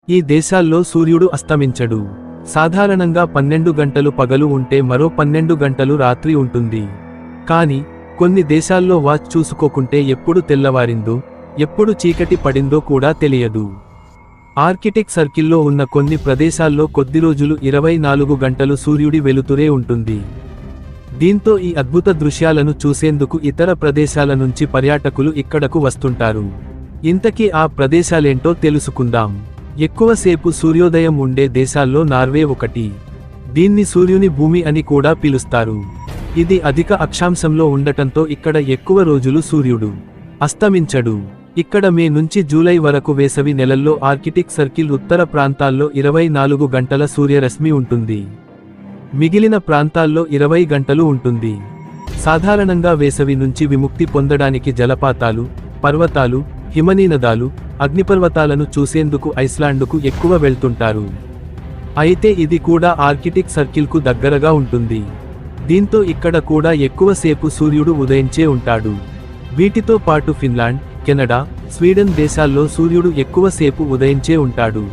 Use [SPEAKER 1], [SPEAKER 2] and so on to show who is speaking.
[SPEAKER 1] ఈ దేశాల్లో సూర్యుడు అస్తమించడు. సాధారణంగా 12 గంటలు పగలు ఉంటే మరో 12 గంటలు రాత్రి ఉంటుంది. కానీ కొన్ని దేశాల్లో వాచ్ చూసుకోకుంటే ఎప్పుడు తెల్లవారిందో, ఎప్పుడు చీకటి పడిందో కూడా తెలియదు. ఆర్కిటిక్ సర్కిల్లో ఉన్న కొన్ని ప్రదేశాల్లో కొద్ది రోజులు 24 గంటలు సూర్యుడి వెలుతురే ఉంటుంది. దీంతో ఈ అద్భుత దృశ్యాలను చూసేందుకు ఇతర ప్రదేశాల నుంచి పర్యాటకులు ఇక్కడకు వస్తుంటారు. ఇంతకీ ఆ ప్రదేశాలేంటో తెలుసుకుందాం. ఎక్కువసేపు సూర్యోదయం ఉండే దేశాల్లో నార్వే ఒకటి. దీన్ని సూర్యుని భూమి అని కూడా పిలుస్తారు. ఇది అధిక అక్షాంశంలో ఉండటంతో ఇక్కడ ఎక్కువ రోజులు సూర్యుడు అస్తమించడు. ఇక్కడ మే నుంచి జూలై వరకు వేసవి నెలల్లో ఆర్కిటిక్ సర్కిల్ ఉత్తర ప్రాంతాల్లో 24 గంటల సూర్యరశ్మి ఉంటుంది. మిగిలిన ప్రాంతాల్లో 20 గంటలు ఉంటుంది. సాధారణంగా వేసవి నుంచి విముక్తి పొందడానికి జలపాతాలు, పర్వతాలు, హిమనీనదాలు, అగ్నిపర్వతాలను చూసేందుకు ఐస్లాండ్కు ఎక్కువ వెళ్తుంటారు. అయితే ఇది కూడా ఆర్కిటిక్ సర్కిల్కు దగ్గరగా ఉంటుంది. దీంతో ఇక్కడ కూడా ఎక్కువసేపు సూర్యుడు ఉదయించే ఉంటాడు. వీటితో పాటు ఫిన్లాండ్, కెనడా, స్వీడన్ దేశాల్లో సూర్యుడు ఎక్కువసేపు ఉదయించే ఉంటాడు.